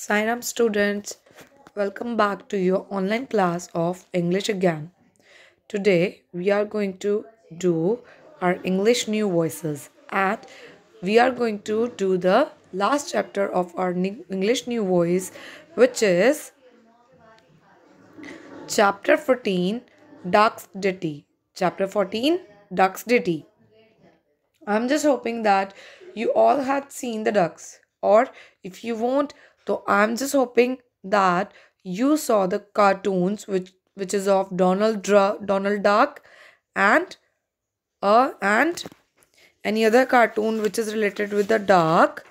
Sign up students, welcome back to your online class of English again. Today we are going to do our English new voices and we are going to do the last chapter of our English new voice, which is chapter 14, Duck's Ditty. Chapter 14, Duck's Ditty. I'm just hoping that you all had seen the ducks. Or if you won't, so I'm just hoping that you saw the cartoons which is of Donald Duck and and any other cartoon which is related with the duck,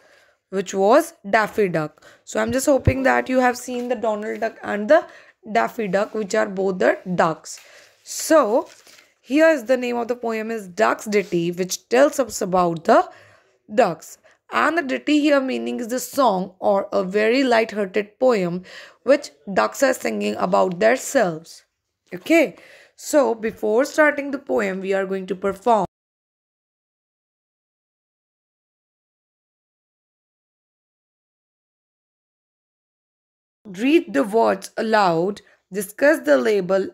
which was Daffy Duck. So I'm just hoping that you have seen the Donald Duck and the Daffy Duck, which are both the ducks. So here is the name of the poem is Duck's Ditty, which tells us about the ducks. And the ditty here meaning is the song or a very light-hearted poem which ducks are singing about themselves. Okay, so before starting the poem, we are going to perform. Read the words aloud, discuss the label,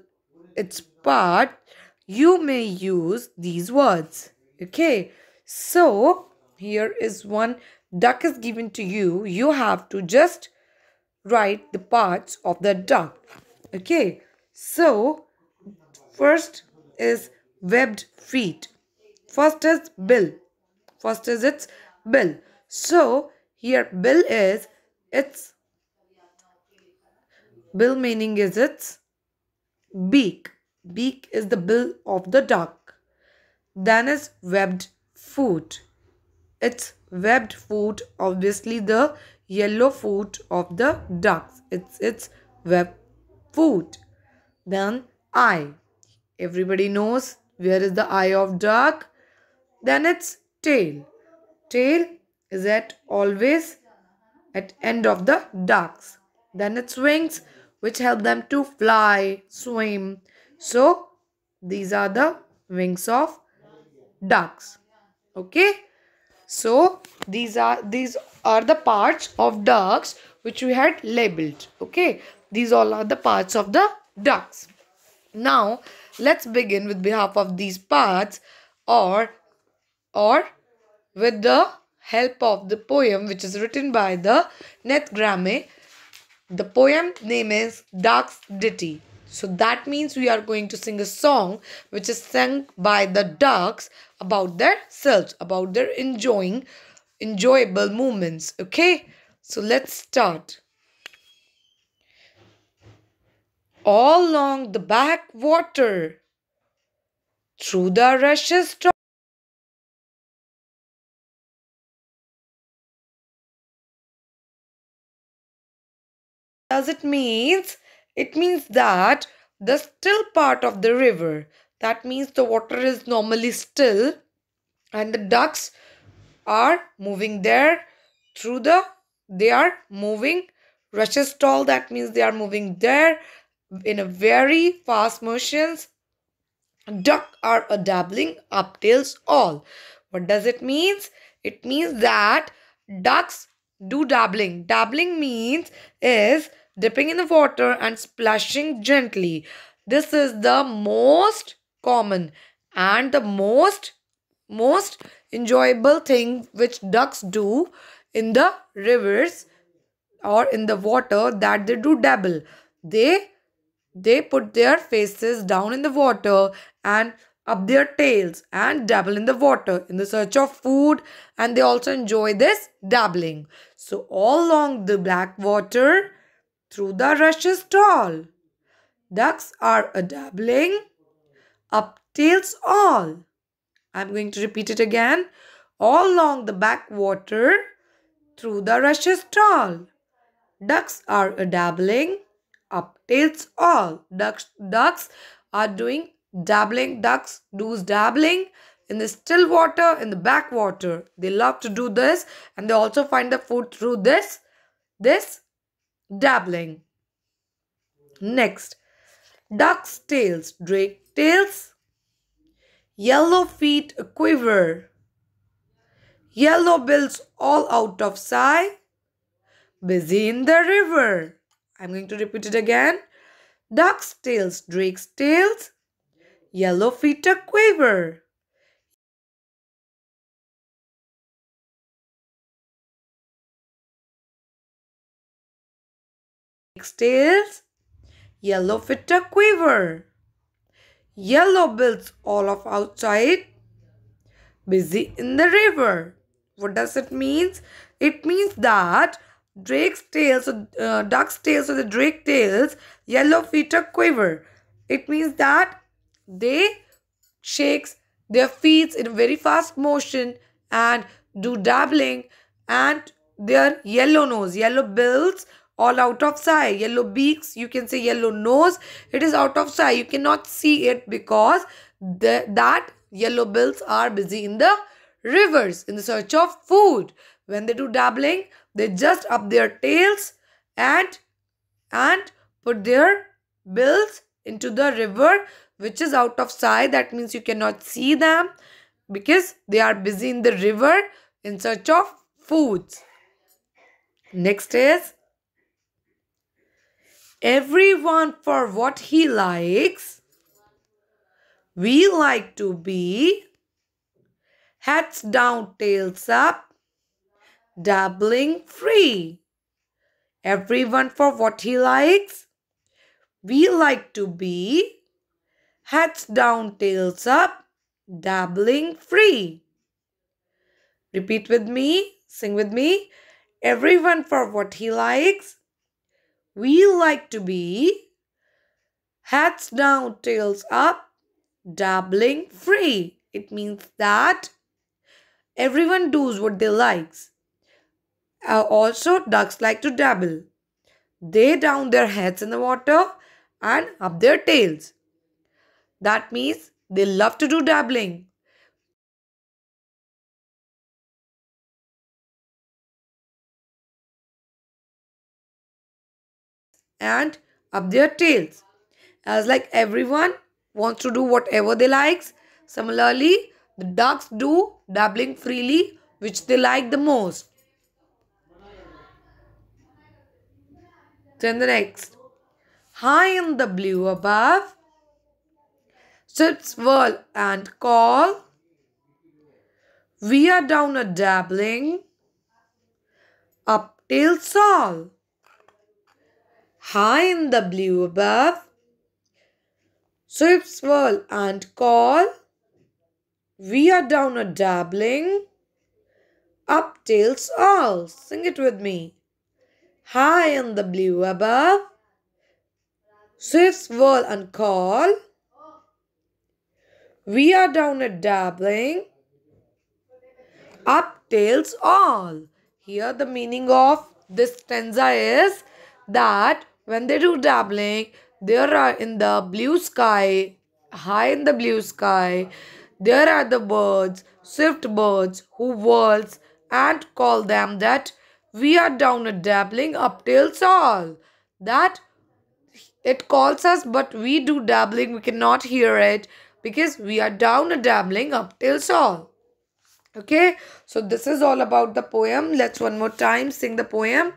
its part. You may use these words. Okay, so here is one duck is given to you. You have to just write the parts of the duck. Okay, so first is webbed feet. First is bill. First is its bill. So here bill is its bill meaning is its beak. Beak is the bill of the duck. Then is webbed foot. It's webbed foot, obviously the yellow foot of the ducks. It's webbed foot. Then eye. Everybody knows where is the eye of duck. Then it's tail. Tail is always at end of the ducks. Then its wings, which help them to fly, swim. So these are the wings of ducks. Okay. So these are the parts of ducks which we had labeled. Okay. These all are the parts of the ducks. Now let's begin with behalf of these parts or with the help of the poem which is written by the Neth Grame. The poem name is Duck's Ditty. So that means we are going to sing a song which is sung by the ducks about their selves, about their enjoyable moments. Okay, so let's start. All along the backwater, through the rushes. Does it means? It means that the still part of the river. That means the water is normally still and the ducks are moving there through they are moving rushes tall. That means they are moving there in a very fast motions. Duck are a dabbling up tails all. What does it means? It means that ducks do dabbling. Dabbling means is dipping in the water and splashing gently. This is the most common and the most enjoyable thing which ducks do in the rivers or in the water, that they do dabble. They put their faces down in the water and up their tails and dabble in the water in the search of food, and they also enjoy this dabbling. So all along the black water, through the rushes tall, ducks are a dabbling, up tails all. I'm going to repeat it again. All along the backwater, through the rushes tall, ducks are a dabbling, up tails all. Ducks are doing dabbling. Ducks do dabbling in the still water, in the backwater. They love to do this, and they also find the food through this dabbling. Next, duck's tails, drake tails, yellow feet a quiver, yellow bills all out of sight, busy in the river. I'm going to repeat it again. Duck's tails, drake's tails, yellow feet a quiver. Drake's tails, yellow feet a quiver. Yellow bills all of outside, busy in the river. What does it mean? It means that duck's tails or the drake tails, yellow feet a quiver. It means that they shakes their feet in a very fast motion and do dabbling, and their yellow nose, yellow bills all out of sight, yellow beaks, you can say yellow nose, it is out of sight, you cannot see it because that yellow bills are busy in the rivers in the search of food. When they do dabbling, they just up their tails and put their bills into the river which is out of sight. That means you cannot see them because they are busy in the river in search of foods. Next is everyone for what he likes. We like to be heads down, tails up, dabbling free. Everyone for what he likes. We like to be heads down, tails up, dabbling free. Repeat with me, sing with me. Everyone for what he likes. We like to be heads down, tails up, dabbling free. It means that everyone does what they likes. Also, ducks like to dabble. They down their heads in the water and up their tails. That means they love to do dabbling and up their tails. As like everyone wants to do whatever they likes, similarly the ducks do dabbling freely which they like the most. Then the next. High in the blue above, ships whirl and call. We are down a dabbling, up tails all. High in the blue above, ships whirl and call. We are down a dabbling, up tails all. Sing it with me. High in the blue above, ships whirl and call. We are down a dabbling, up tails all. Here the meaning of this stanza is that when they do dabbling, there are in the blue sky, high in the blue sky, there are the birds, swift birds, who whirls and call them that we are down a dabbling, up tails all. That it calls us, but we do dabbling, we cannot hear it because we are down a dabbling, up tails all. Okay, so this is all about the poem. Let's one more time sing the poem.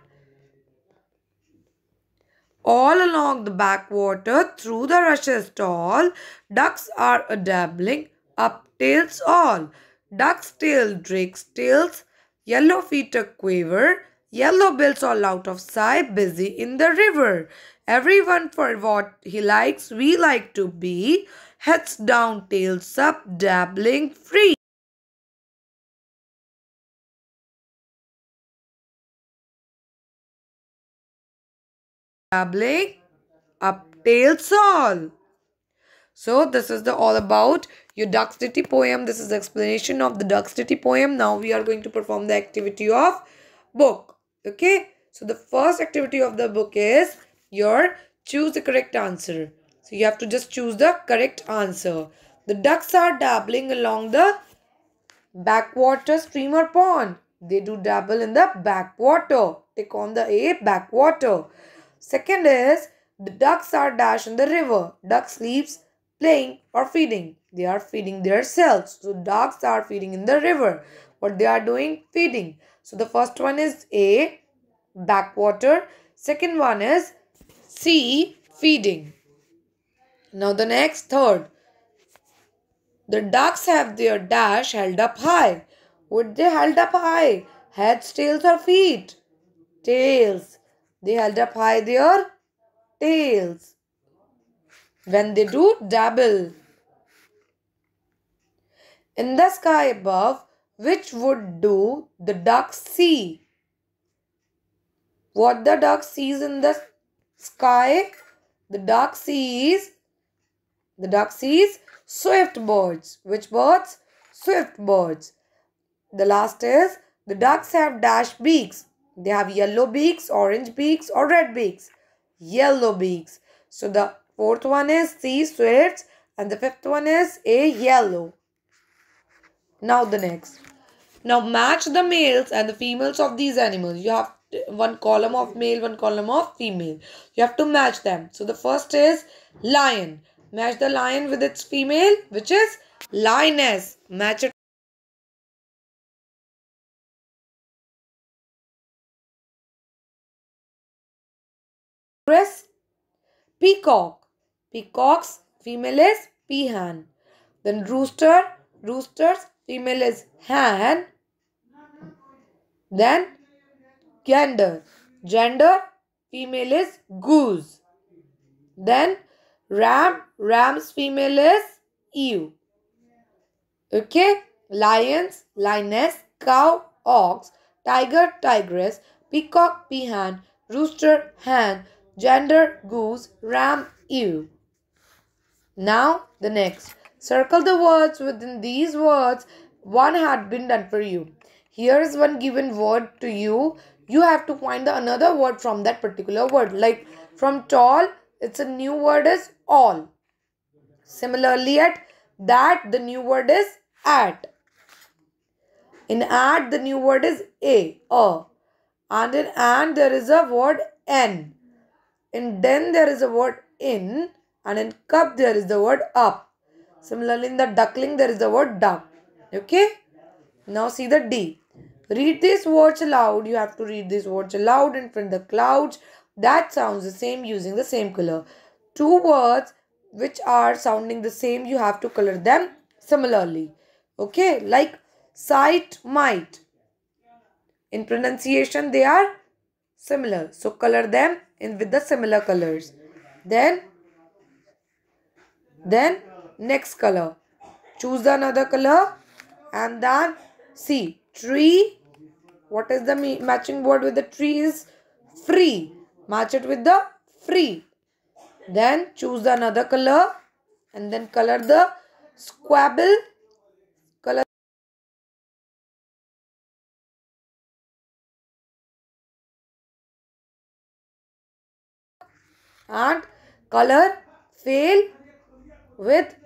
All along the backwater, through the rushes tall, ducks are a dabbling, up tails all. Duck's tail, drake's tails, yellow feet a quiver, yellow bills all out of sight, busy in the river. Everyone for what he likes, we like to be, heads down, tails up, dabbling free. Dabbling, up tails all. So this is the all about your duck's ditty poem. This is the explanation of the duck's ditty poem. Now we are going to perform the activity of book. Okay. So the first activity of the book is your choose the correct answer. So you have to just choose the correct answer. The ducks are dabbling along the backwater stream or pond. They do dabble in the backwater. Take on the A, backwater. Second is the ducks are dash in the river. Duck sleeps, playing or feeding. They are feeding themselves. So ducks are feeding in the river. What they are doing? Feeding. So the first one is A, backwater. Second one is C, feeding. Now the next, third. The ducks have their dash held up high. Would they held up high? Heads, tails or feet? Tails. They held up high their tails. When they do, dabble. In the sky above, which would do the duck see? What the duck sees in the sky? The duck sees swift birds. Which birds? Swift birds. The last is the ducks have dash beaks. They have yellow beaks, orange beaks or red beaks. Yellow beaks. So the fourth one is C, swifts, and the fifth one is A, yellow. Now the next. Now match the males and the females of these animals. You have one column of male, one column of female. You have to match them. So the first is lion. Match the lion with its female, which is lioness. Match it. Peacock. Peacock's female is peahen. Then rooster's female is hen. Then gander, female is goose. Then ram's female is ewe. Okay, lions, lioness, cow, ox, tiger, tigress, peacock, peahen, rooster, hen, gander, goose, ram, ewe. Now the next. Circle the words within these words. One had been done for you. Here is one given word to you. You have to find the another word from that particular word. Like from tall, it's a new word is all. Similarly at that, the new word is at. In at, the new word is a. And in and, there is a word n. In den, there is a word in. And in cup, there is the word up. Similarly, in the duckling, there is the word duck. Okay? Now see the D. Read these words aloud. You have to read these words aloud in front of the clouds. That sounds the same using the same color. Two words which are sounding the same, you have to color them similarly. Okay? Like sight, might. In pronunciation, they are similar. So color them in with the similar colors. Then next color. Choose another color and then see tree. What is the matching word with the tree is free. Match it with the free. Then choose another color and then color the squabble. Color and color fail with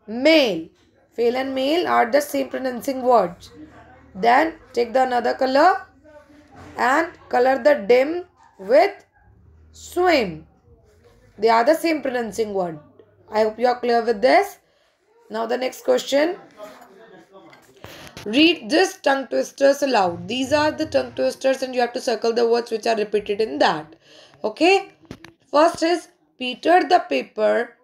male. Fail and male are the same pronouncing words. Then take the another color and color the dim with swim. They are the same pronouncing word. I hope you are clear with this. Now the next question. Read this tongue twisters aloud. These are the tongue twisters and you have to circle the words which are repeated in that. Okay. First is Peter the Piper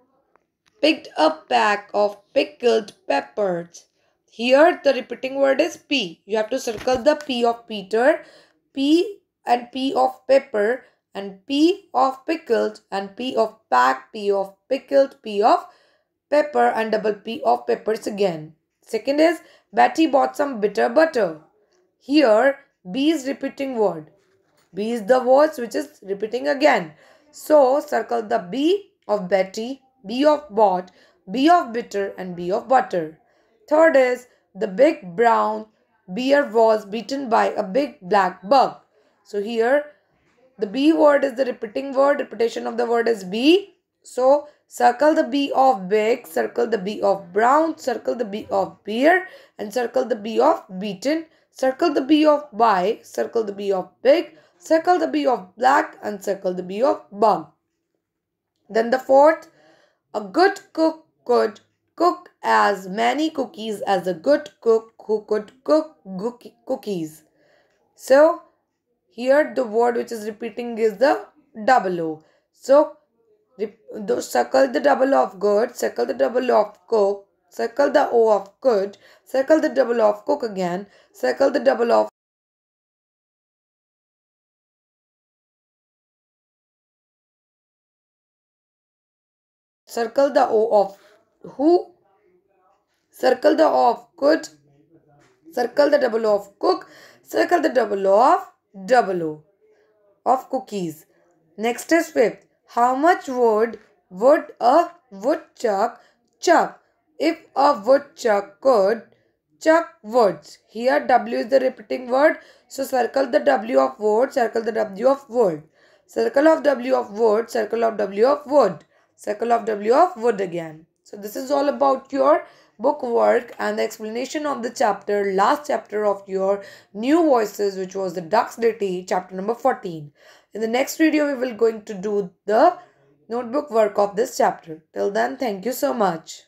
picked a pack of pickled peppers. Here the repeating word is P. You have to circle the P of Peter, P and P of pepper and P of pickled and P of pack, P of pickled, P of pepper and double P of peppers again. Second is Betty bought some bitter butter. Here B is repeating word. B is the words which is repeating again. So circle the B of Betty, B of bought, B of bitter and B of butter. Third is the big brown bear was beaten by a big black bug. So here the B word is the repeating word. Repetition of the word is B. So circle the B of big, circle the B of brown, circle the B of bear and circle the B of beaten. Circle the B of by, circle the B of big, circle the B of black and circle the B of bug. Then the fourth, a good cook could cook as many cookies as a good cook who could cook cookies. So Here the word which is repeating is the double O. So circle the double O of good, circle the double O of cook, circle the O of could, circle the double O of cook again, circle the double O of circle the O of who, circle the O of could, circle the double O of cook, circle the double O of double O of cookies. Next is fifth. How much would a woodchuck chuck if a woodchuck could chuck woods? Here W is the repeating word. So circle the W of wood, circle the W of wood. Circle of W of wood, circle of W of wood. Circle of W of wood again. So this is all about your book work and the explanation of the chapter, last chapter of your new voices, which was the ducks ditty, chapter number 14. In the next video, we will going to do the notebook work of this chapter. Till then, thank you so much.